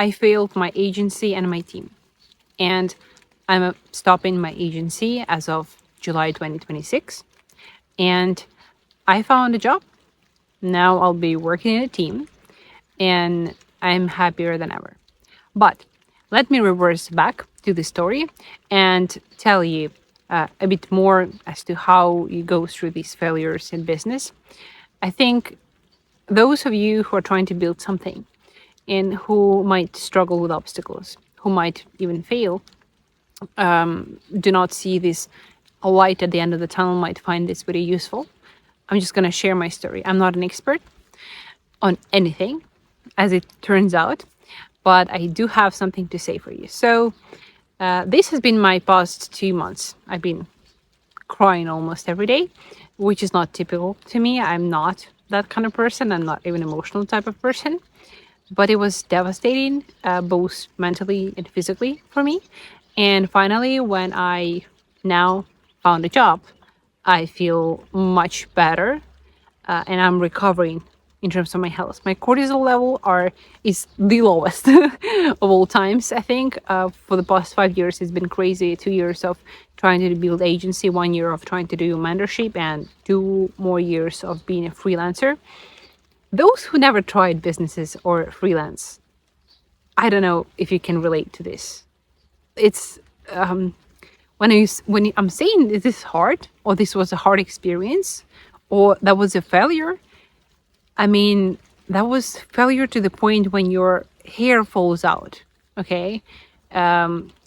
I failed my agency and my team. And I'm stopping my agency as of July 2026. And I found a job. Now I'll be working in a team and I'm happier than ever. But let me reverse back to the story and tell you a bit more as to how you go through these failures in business. I think those of you who are trying to build something and who might struggle with obstacles, who might even fail, do not see this a light at the end of the tunnel, might find this very useful. I'm just going to share my story. I'm not an expert on anything, as it turns out, but I do have something to say for you. So, this has been my past 2 months. I've been crying almost every day, which is not typical to me. I'm not that kind of person. I'm not even emotional type of person. But it was devastating, both mentally and physically for me. And finally, when I now found a job, I feel much better, and I'm recovering in terms of my health. My cortisol level is the lowest of all times. I think for the past 5 years, it's been crazy. 2 years of trying to build agency, 1 year of trying to do mentorship, and 2 more years of being a freelancer. Those who never tried businesses or freelance, I don't know if you can relate to this. It's when I'm saying this is hard, or this was a hard experience, or that was a failure. I mean, that was failure to the point when your hair falls out. Okay,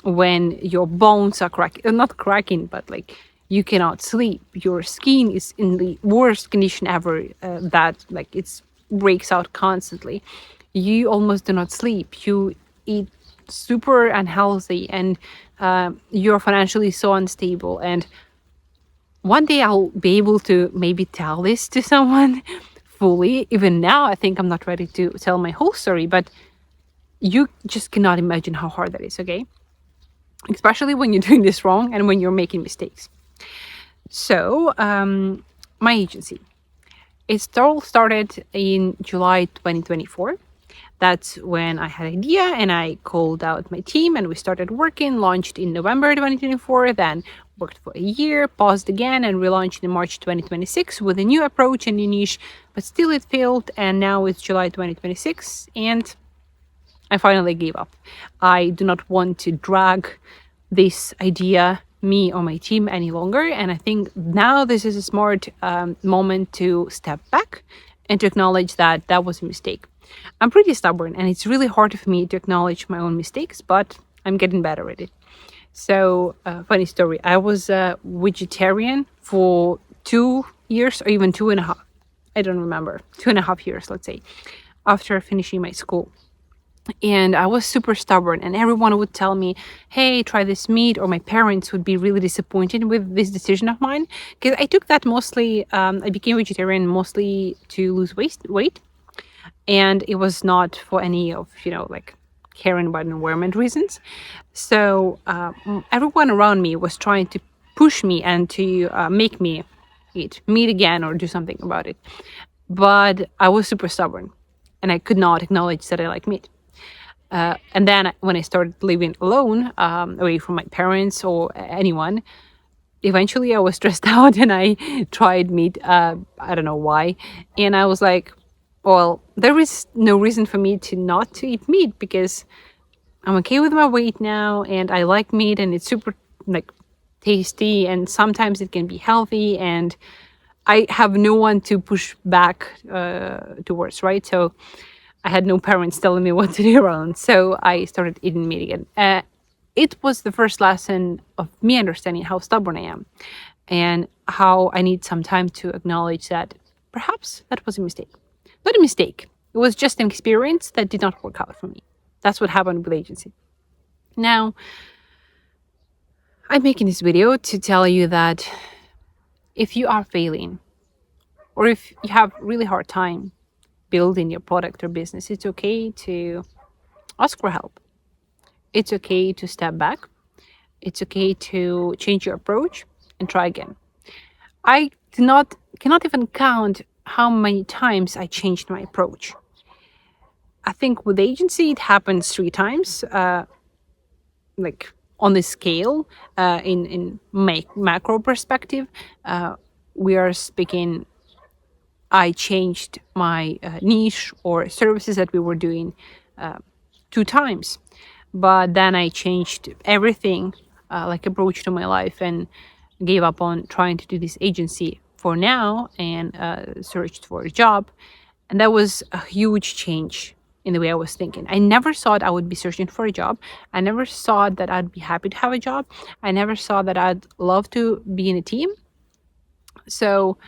when your bones are cracking, not cracking, but like you cannot sleep. Your skin is in the worst condition ever. That like it's breaks out constantly. You almost do not sleep. You eat super unhealthy, and you're financially so unstable. And one day I'll be able to maybe tell this to someone fully. Even now, I think I'm not ready to tell my whole story, but you just cannot imagine how hard that is, okay? Especially when you're doing this wrong and when you're making mistakes. So, my agency. It all started in July 2024. That's when I had an idea and I called out my team and we started working, launched in November 2024, then worked for a year, paused again, and relaunched in March 2026 with a new approach and new niche, but still it failed, and now it's July 2026 and I finally gave up. I do not want to drag this idea, me or my team, any longer, and I think now this is a smart moment to step back and to acknowledge that that was a mistake. I'm pretty stubborn and it's really hard for me to acknowledge my own mistakes, but I'm getting better at it. So, funny story. I was a vegetarian for 2 years or even 2.5. I don't remember. 2.5 years, let's say, after finishing my school. And I was super stubborn, and everyone would tell me, hey, try this meat, or my parents would be really disappointed with this decision of mine. Because I took that mostly, I became vegetarian mostly to lose weight. And it was not for any of, like caring about environment reasons. So everyone around me was trying to push me and to make me eat meat again or do something about it. But I was super stubborn and I could not acknowledge that I like meat. And then when I started living alone, away from my parents or anyone, eventually I was stressed out and I tried meat. I don't know why. And I was like, well, there is no reason for me to not to eat meat because I'm okay with my weight now and I like meat and it's super like tasty and sometimes it can be healthy and I have no one to push back towards, right? So I had no parents telling me what to do around. So I started eating meat again. It was the first lesson of me understanding how stubborn I am and how I need some time to acknowledge that perhaps that was a mistake. Not a mistake. It was just an experience that did not work out for me. That's what happened with agency. Now, I'm making this video to tell you that if you are failing or if you have really hard time building your product or business, it's okay to ask for help. It's okay to step back. It's okay to change your approach and try again. I cannot even count how many times I changed my approach. I think with agency, it happens 3 times, like on the scale, in macro perspective. We are speaking, I changed my niche or services that we were doing 2 times. But then I changed everything, like approach to my life, and gave up on trying to do this agency for now, and searched for a job. And that was a huge change in the way I was thinking. I never thought I would be searching for a job. I never thought that I'd be happy to have a job. I never thought that I'd love to be in a team. So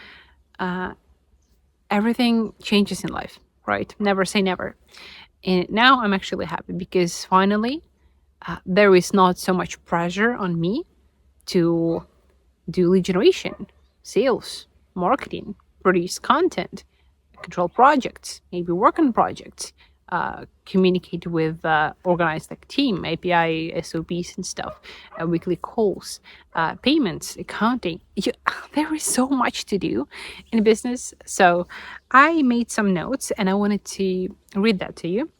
everything changes in life, right? Never say never. And now I'm actually happy because finally there is not so much pressure on me to do lead generation, sales, marketing, produce content, control projects, maybe work on projects, communicate with organized like team, API, SOPs and stuff, weekly calls, payments, accounting. There is so much to do in business. So I made some notes and I wanted to read that to you.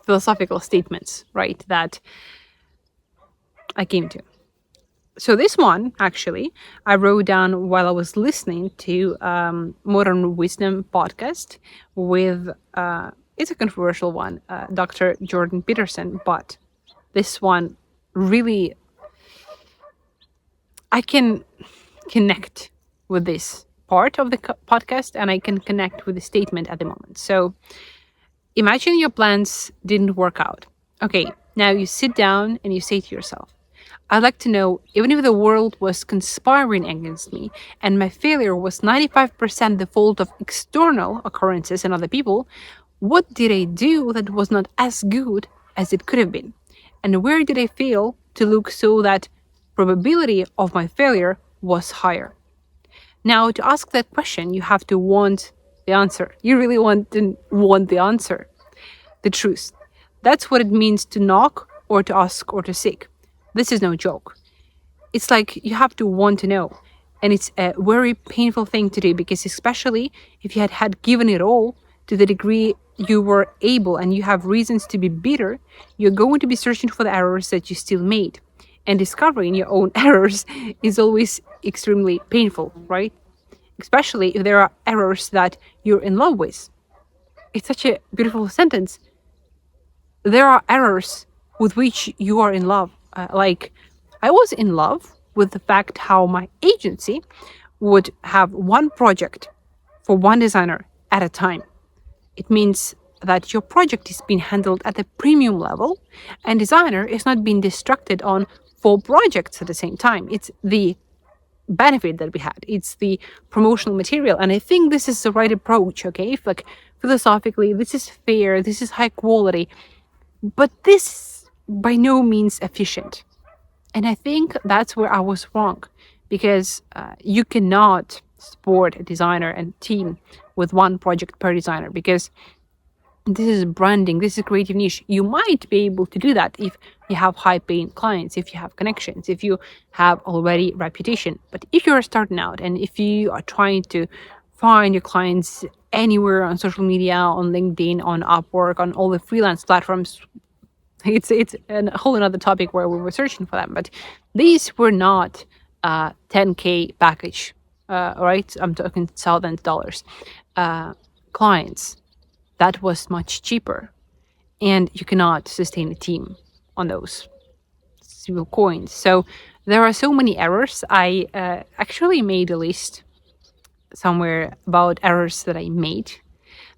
Philosophical statements, right, that I came to. So this one, actually, I wrote down while I was listening to Modern Wisdom podcast with, it's a controversial one, Dr. Jordan Peterson, but this one really, I can connect with this part of the podcast, and I can connect with the statement at the moment. So imagine your plans didn't work out. Okay, now you sit down and you say to yourself, I'd like to know, even if the world was conspiring against me and my failure was 95% the fault of external occurrences and other people, what did I do that was not as good as it could have been? And where did I fail to look so that probability of my failure was higher? Now, to ask that question, you have to want the answer. You really want the answer, the truth. That's what it means to knock or to ask or to seek. This is no joke. It's like you have to want to know. And it's a very painful thing to do, because especially if you had given it all to the degree you were able and you have reasons to be bitter, you're going to be searching for the errors that you still made. And discovering your own errors is always extremely painful, right? Especially if there are errors that you're in love with. It's such a beautiful sentence. There are errors with which you are in love. Like, I was in love with the fact how my agency would have one project for one designer at a time. It means that your project is being handled at a premium level and designer is not being distracted on 4 projects at the same time. It's the benefit that we had. It's the promotional material. And I think this is the right approach, okay? If, like, philosophically, this is fair, this is high quality, but this by no means efficient. And I think that's where I was wrong, because you cannot support a designer and team with 1 project per designer, because this is branding, this is creative niche. You might be able to do that if you have high paying clients, if you have connections, if you have already reputation. But if you're starting out and if you are trying to find your clients anywhere on social media, on LinkedIn, on Upwork, on all the freelance platforms, it's a whole another topic where we were searching for them. But these were not 10K package, right? I'm talking $1,000 clients. That was much cheaper, and you cannot sustain a team on those single coins. So there are so many errors. I actually made a list somewhere about errors that I made.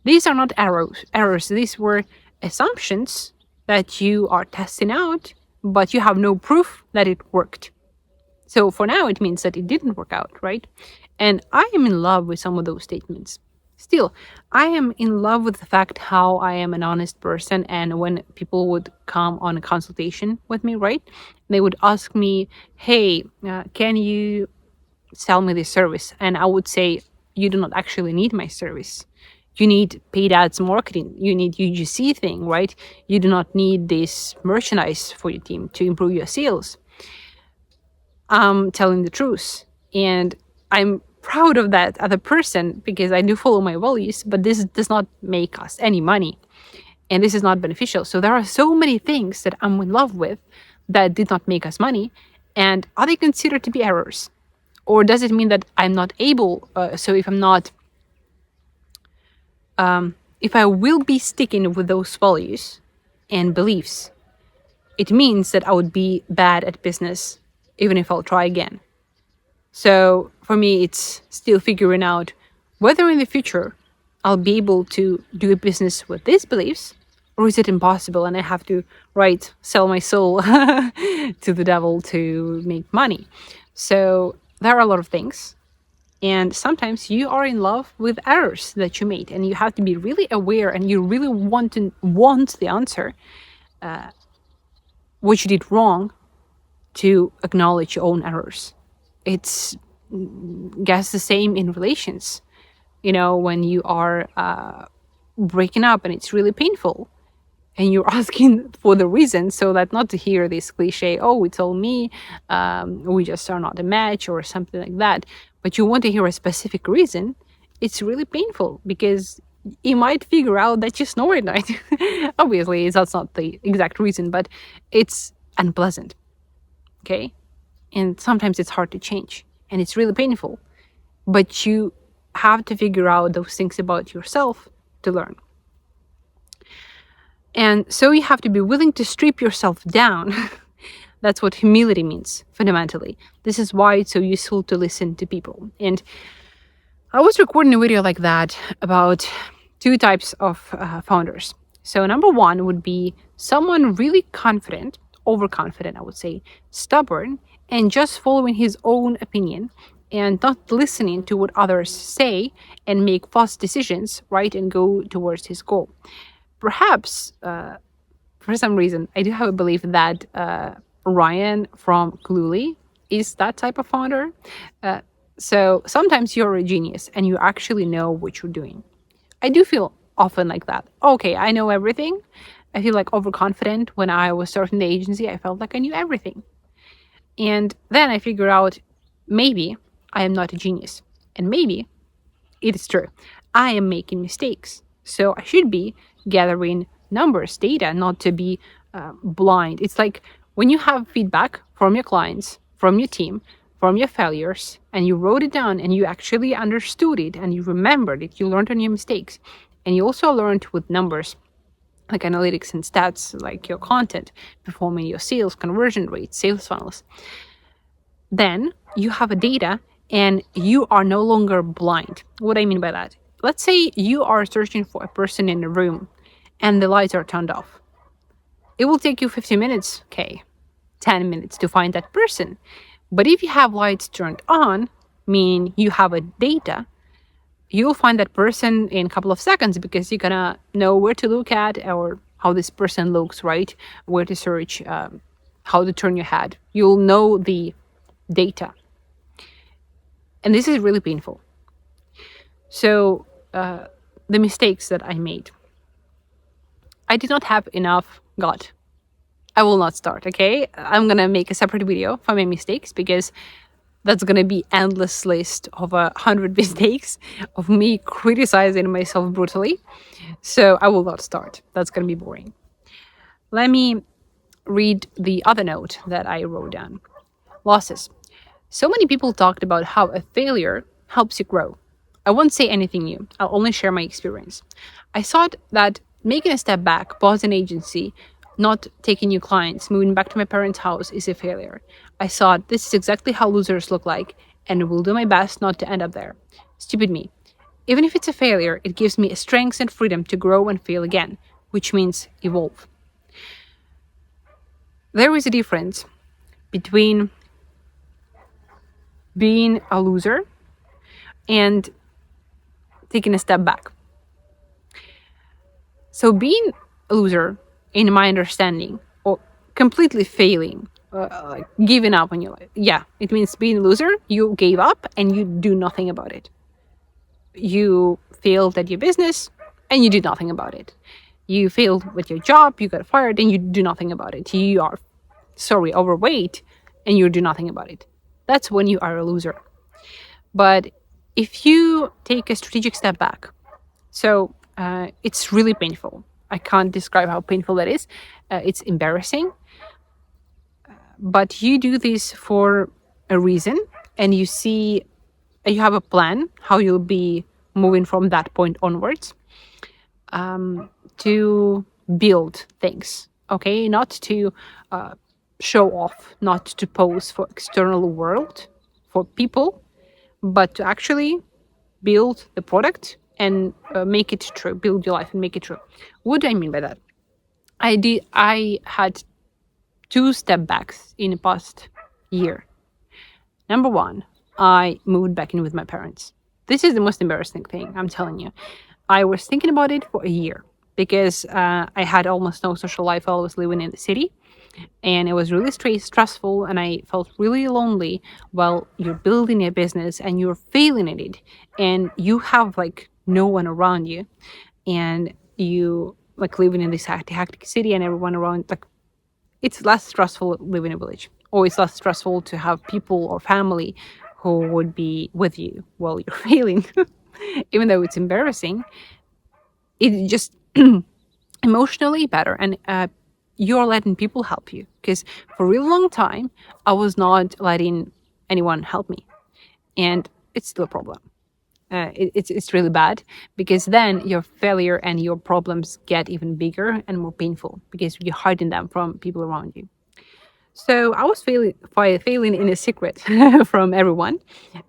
These are not errors. These were assumptions that you are testing out, but you have no proof that it worked. So for now, it means that it didn't work out, right? And I am in love with some of those statements. Still, I am in love with the fact how I am an honest person, and when people would come on a consultation with me, right, they would ask me, hey, can you sell me this service? And I would say, you do not actually need my service. You need paid ads marketing. You need UGC thing, right? You do not need this merchandise for your team to improve your sales. I'm telling the truth. And I'm proud of that other person because I do follow my values, but this does not make us any money. And this is not beneficial. So there are so many things that I'm in love with that did not make us money. And are they considered to be errors? Or does it mean that I'm not able? So if I'm not, if I will be sticking with those values and beliefs, it means that I would be bad at business, even if I'll try again. So for me, it's still figuring out whether in the future I'll be able to do a business with these beliefs, or is it impossible and I have to, right, sell my soul to the devil to make money. So there are a lot of things. And sometimes you are in love with errors that you made, and you have to be really aware, and you really want the answer, what you did wrong, to acknowledge your own errors. It's, guess, the same in relations. You know, when you are breaking up and it's really painful, and you're asking for the reason, so that not to hear this cliche, oh, it's all me, we just are not a match, or something like that, but you want to hear a specific reason. It's really painful because you might figure out that you snore at night. Obviously, that's not the exact reason, but it's unpleasant. Okay? And sometimes it's hard to change, and it's really painful. But you have to figure out those things about yourself to learn. And so you have to be willing to strip yourself down. That's what humility means, fundamentally. This is why it's so useful to listen to people. And I was recording a video like that about two types of founders. So number one would be someone really confident, overconfident, I would say, stubborn, and just following his own opinion and not listening to what others say and make fast decisions, right, and go towards his goal. Perhaps, for some reason, I do have a belief that Ryan from Cluely is that type of founder. So sometimes you're a genius and you actually know what you're doing. I do feel often like that. Okay, I know everything. I feel like overconfident. When I was starting the agency, I felt like I knew everything. And then I figured out maybe I am not a genius. And maybe it is true. I am making mistakes. So I should be gathering numbers, data, not to be blind. It's like when you have feedback from your clients, from your team, from your failures, and you wrote it down and you actually understood it and you remembered it, you learned on your mistakes. And you also learned with numbers, like analytics and stats, like your content, performing your sales, conversion rates, sales funnels. Then you have a data and you are no longer blind. What I mean by that? Let's say you are searching for a person in a room and the lights are turned off. It will take you 15 minutes, okay, 10 minutes to find that person. But if you have lights turned on, meaning you have a data, you'll find that person in a couple of seconds because you're gonna know where to look at or how this person looks, right? Where to search, how to turn your head. You'll know the data. And this is really painful. So the mistakes that I made, I did not have enough gut. I will not start, okay? I'm gonna make a separate video for my mistakes because that's gonna be endless list of 100 mistakes of me criticizing myself brutally. So I will not start. That's gonna be boring. Let me read the other note that I wrote down. Losses. So many people talked about how a failure helps you grow. I won't say anything new. I'll only share my experience. I thought that making a step back, pausing agency, not taking new clients, moving back to my parents' house is a failure. I thought this is exactly how losers look like, and will do my best not to end up there. Stupid me. Even if it's a failure, it gives me a strength and freedom to grow and fail again, which means evolve. There is a difference between being a loser and taking a step back. So being a loser, in my understanding, or completely failing, like giving up on your life, yeah, it means being a loser. You gave up and you do nothing about it. You failed at your business and you did nothing about it. You failed with your job, you got fired, and you do nothing about it. You are, overweight, and you do nothing about it. That's when you are a loser. But if you take a strategic step back, so it's really painful. I can't describe how painful that is. It's embarrassing, but you do this for a reason, and you have a plan how you'll be moving from that point onwards, to build things. Okay, not to show off, not to pose for external world, for people, but to actually build the product and make it true. Build your life and make it true. What do I mean by that? I had 2 step backs in the past year. Number one, I moved back in with my parents. This is the most embarrassing thing, I'm telling you. I was thinking about it for a year because I had almost no social life while I was living in the city. And it was really stressful, and I felt really lonely while you're building a business and you're failing at it, and you have like no one around you, and you like living in this hectic city and everyone around, like, it's less stressful living in a village, or it's less stressful to have people or family who would be with you while you're failing. Even though it's embarrassing, it just emotionally better, and you're letting people help you, because for a really long time I was not letting anyone help me, and it's still a problem. It's really bad, because then your failure and your problems get even bigger and more painful because you're hiding them from people around you. So I was failing in a secret from everyone,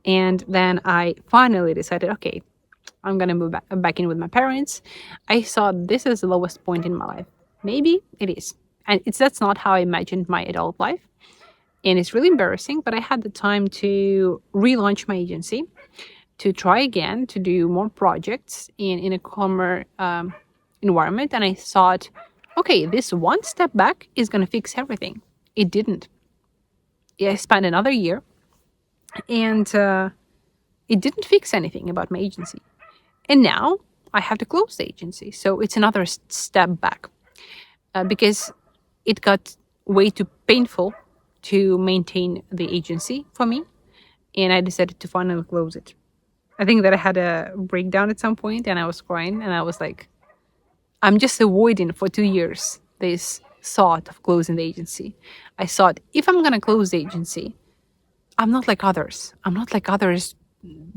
and then I finally decided, okay, I'm gonna move back in with my parents. I thought this is the lowest point in my life. Maybe it is, and that's not how I imagined my adult life, and it's really embarrassing. But I had the time to relaunch my agency, to try again, to do more projects in a calmer environment. And I thought, okay, this one step back is gonna fix everything. It didn't. I spent another year, and it didn't fix anything about my agency. And now I have to close the agency. So it's another step back, because it got way too painful to maintain the agency for me. And I decided to finally close it. I think that I had a breakdown at some point, and I was crying, and I was like, I'm just avoiding for 2 years this thought of closing the agency. I thought, if I'm going to close the agency, I'm not like others. I'm not like others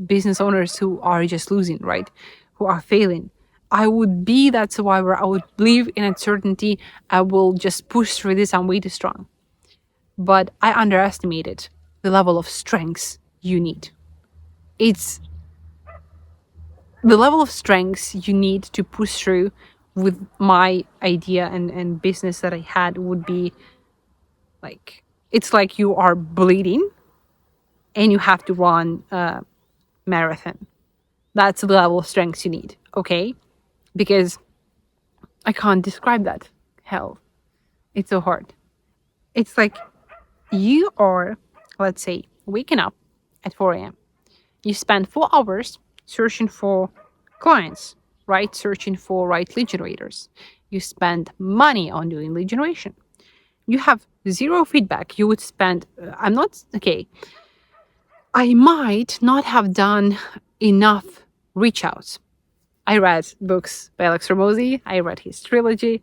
business owners who are just losing, right? Who are failing. I would be that survivor. I would live in uncertainty. I will just push through this. I'm way too strong. But I underestimated the level of strength you need. It's the level of strength you need to push through with my idea and business that I had would be like, it's like you are bleeding and you have to run marathon. That's the level of strength you need, okay? Because I can't describe that. Hell, it's so hard. It's like you are, let's say, waking up at 4 a.m. You spend 4 hours searching for clients, right? Searching for right lead generators. You spend money on doing lead generation. You have 0 feedback. You would spend, I might not have done enough reach outs. I read books by Alex Hormozi. I read his trilogy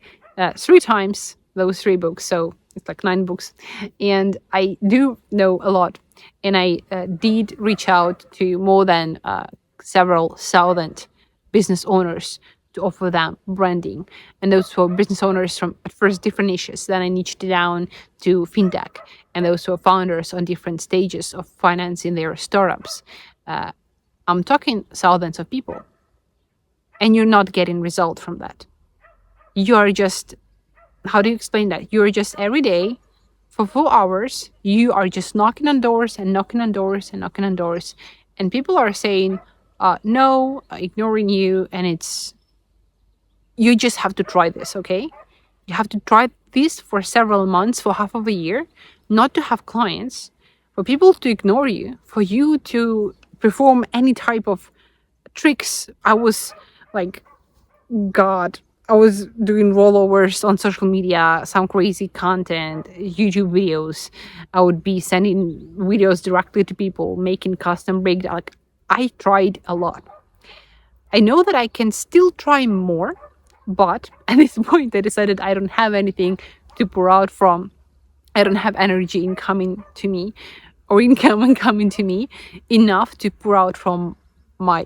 3 times, those 3 books. So it's like 9 books. And I do know a lot. And I did reach out to more than several thousand business owners to offer them branding. And those were business owners from, at first, different niches. Then I niched down to fintech. And those were founders on different stages of financing their startups. I'm talking thousands of people. And you're not getting result from that. You are just, how do you explain that? You're just every day for 4 hours, you are just knocking on doors and knocking on doors and knocking on doors. And people are saying, no, ignoring you. And you just have to try this, okay? You have to try this for several months, for half of a year, not to have clients, for people to ignore you, for you to perform any type of tricks. I was like, God, I was doing rollovers on social media, some crazy content, YouTube videos. I would be sending videos directly to people, making custom breakdown. Like, I tried a lot. I know that I can still try more, but at this point, I decided I don't have anything to pour out from. I don't have energy incoming to me, or income coming to me enough to pour out from my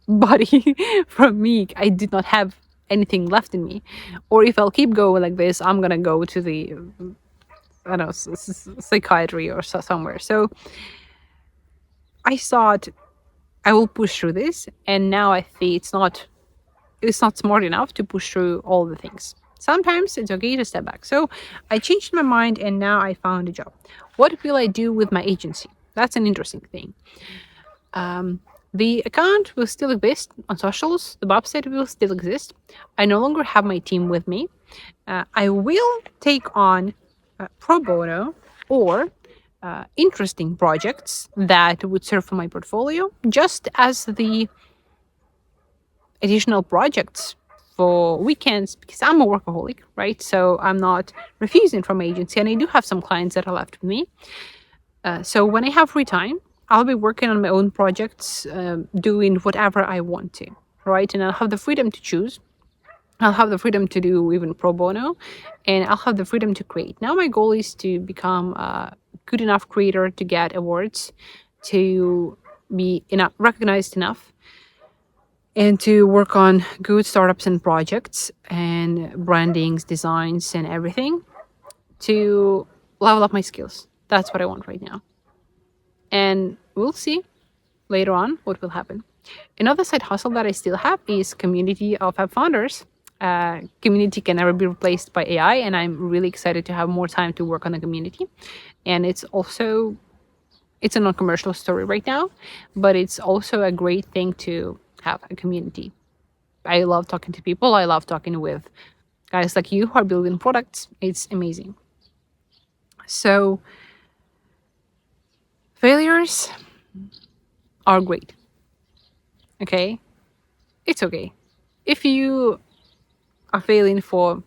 body, from me. I did not have anything left in me. Or if I'll keep going like this, I'm gonna go to the, I don't know, psychiatry or somewhere. So I thought I will push through this, and now I think it's not smart enough to push through all the things. Sometimes it's okay to step back. So I changed my mind, and now I found a job. What will I do with my agency? That's an interesting thing. The account will still exist on socials. The website will still exist. I no longer have my team with me. I will take on pro bono or interesting projects that would serve for my portfolio, just as the additional projects for weekends, because I'm a workaholic, right? So I'm not refusing from agency, and I do have some clients that are left with me. So when I have free time, I'll be working on my own projects, doing whatever I want to, right? And I'll have the freedom to choose. I'll have the freedom to do even pro bono, and I'll have the freedom to create. Now my goal is to become a good enough creator to get awards, to be recognized enough, and to work on good startups and projects and brandings, designs, and everything to level up my skills. That's what I want right now. And we'll see later on what will happen. Another side hustle that I still have is community of app founders. Community can never be replaced by AI, and I'm really excited to have more time to work on the community. And it's a non-commercial story right now, but it's also a great thing to have a community. I love talking to people. I love talking with guys like you who are building products. It's amazing. So failures are great. Okay? It's okay. If you are failing for a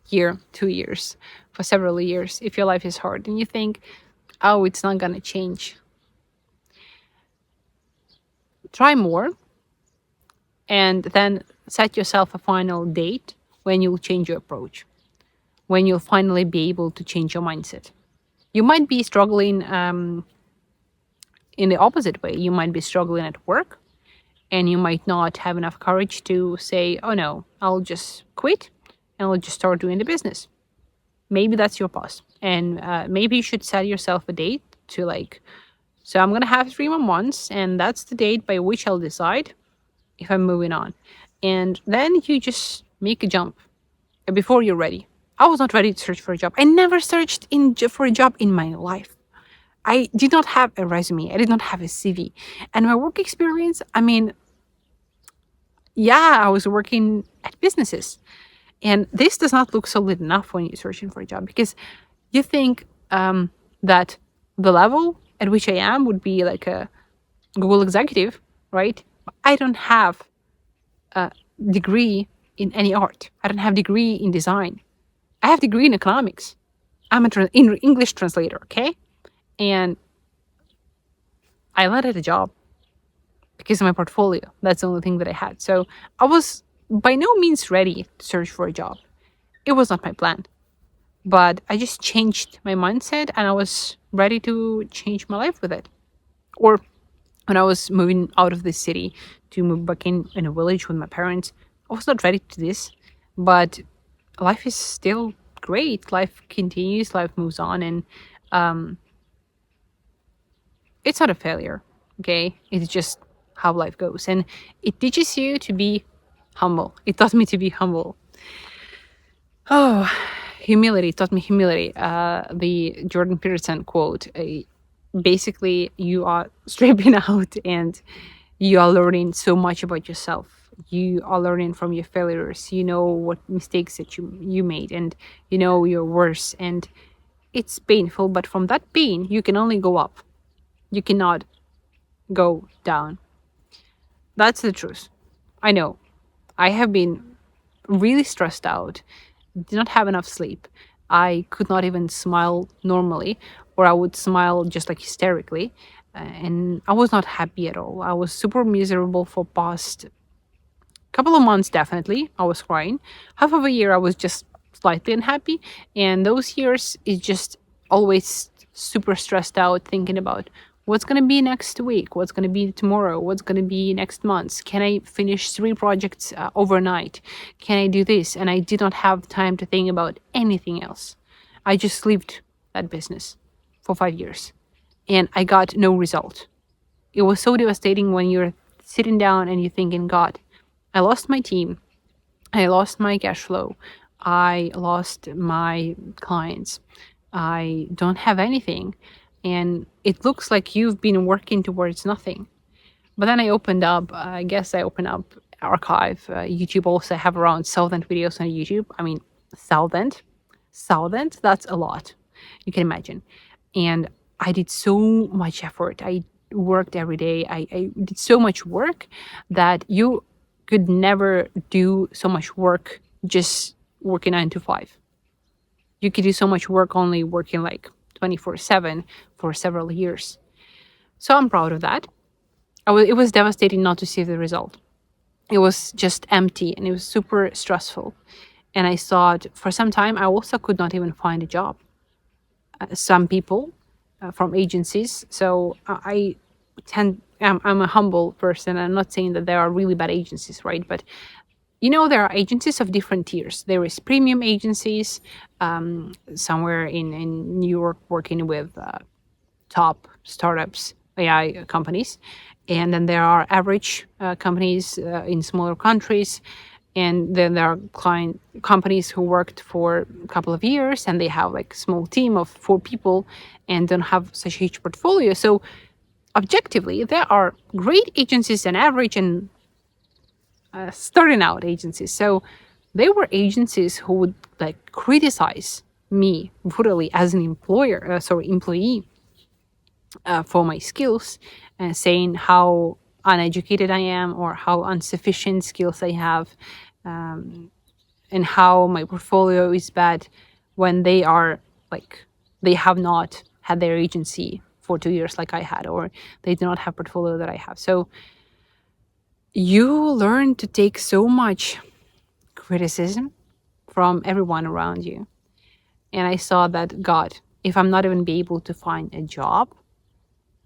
year, 2 years, for several years, if your life is hard and you think, oh, it's not gonna change, try more, and then set yourself a final date when you'll change your approach, when you'll finally be able to change your mindset. You might be struggling in the opposite way. You might be struggling at work, and you might not have enough courage to say, oh no, I'll just quit and I'll just start doing the business. Maybe that's your pause. And maybe you should set yourself a date to so I'm going to have 3 more months, and that's the date by which I'll decide if I'm moving on. And then you just make a jump before you're ready. I was not ready to search for a job. I never searched for a job in my life. I did not have a resume. I did not have a CV. And my work experience, I mean, yeah, I was working at businesses. And this does not look solid enough when you're searching for a job, because you think that the level at which I am would be like a Google executive, right? I don't have a degree in any art. I don't have a degree in design. I have a degree in economics. I'm an English translator, okay? And I landed a job because of my portfolio. That's the only thing that I had. So I was by no means ready to search for a job. It was not my plan. But I just changed my mindset, and I was ready to change my life with it. Or when I was moving out of the city to move back in a village with my parents, I was not ready to this. But life is still great. Life continues. Life moves on. And it's not a failure, okay? It's just how life goes. And it teaches you to be humble. It taught me to be humble. Oh, humility taught me humility. The Jordan Peterson quote, basically you are stripping out and you are learning so much about yourself. You are learning from your failures. You know what mistakes that you made, and you know your worst. And it's painful, but from that pain, you can only go up. You cannot go down. That's the truth. I know. I have been really stressed out, did not have enough sleep. I could not even smile normally, or I would smile just like hysterically. And I was not happy at all. I was super miserable for past couple of months. Definitely I was crying. Half of a year I was just slightly unhappy, and those years is just always super stressed out, thinking about what's going to be next week, what's going to be tomorrow, what's going to be next month. Can I finish 3 projects overnight? Can I do this? And I did not have time to think about anything else. I just lived that business for 5 years, and I got no result. It was so devastating when you're sitting down and you're thinking, God, I lost my team, I lost my cash flow, I lost my clients, I don't have anything, and it looks like you've been working towards nothing. But then I opened up, archive. YouTube also have around 1,000 videos on YouTube. I mean, 1,000, that's a lot. You can imagine. And I did so much effort. I worked every day. I did so much work that you could never do so much work just working 9 to 5. You could do so much work only working like 24/7 for several years. So I'm proud of that. It was devastating not to see the result. It was just empty and it was super stressful. And I thought for some time I also could not even find a job. Some people from agencies. So I'm a humble person. I'm not saying that there are really bad agencies, right? But there are agencies of different tiers. There is premium agencies, somewhere in New York working with top startups, AI companies. And then there are average companies in smaller countries. And then there are companies who worked for a couple of years and they have like a small team of 4 people and don't have such a huge portfolio. So objectively, there are great agencies and average and starting out agencies. So they were agencies who would like criticize me brutally as an employee for my skills, saying how uneducated I am or how insufficient skills I have, and how my portfolio is bad when they have not had their agency for 2 years like I had, or they do not have portfolio that I have. So you learn to take so much criticism from everyone around you. And I saw that, God, if I'm not even be able to find a job,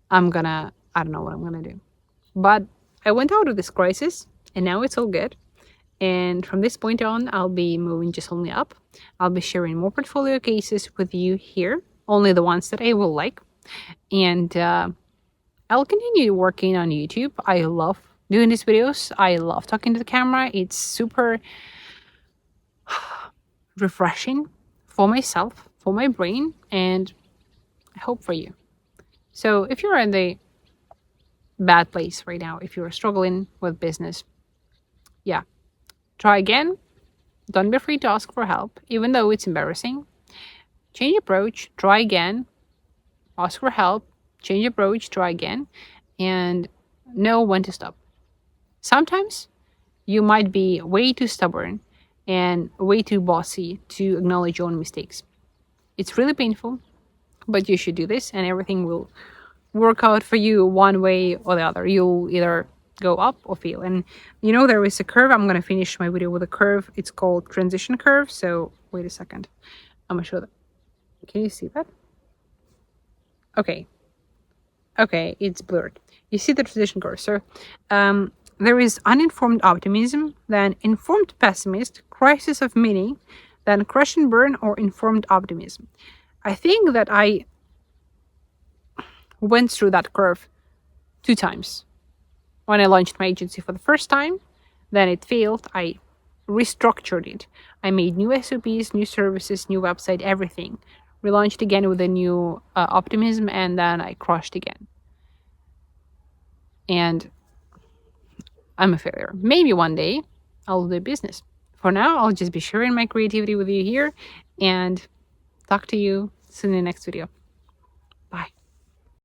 I don't know what I'm gonna do. But I went out of this crisis and now it's all good. And from this point on, I'll be moving just only up. I'll be sharing more portfolio cases with you here, only the ones that I will like. And I'll continue working on YouTube. I love doing these videos. I love talking to the camera. It's super refreshing for myself, for my brain, and I hope for you. So if you're in the bad place right now, if you're struggling with business, yeah, try again. Don't be afraid to ask for help, even though it's embarrassing. Change approach, try again, ask for help, change approach, try again, and know when to stop. Sometimes you might be way too stubborn and way too bossy to acknowledge your own mistakes. It's really painful, but you should do this and everything will work out for you one way or the other. You'll either go up or fail. And there is a curve. I'm going to finish my video with a curve. It's called transition curve. So wait a second. I'm going to show that. Can you see that? Okay, it's blurred. You see the transition curve. So there is uninformed optimism, then informed pessimist, crisis of meaning, then crash and burn, or informed optimism. I think that I went through that curve 2 times. When I launched my agency for the first time, then it failed. I restructured it. I made new SOPs, new services, new website, everything. Relaunched again with a new optimism, and then I crashed again. And I'm a failure. Maybe one day I'll do business. For now, I'll just be sharing my creativity with you here and talk to you soon in the next video.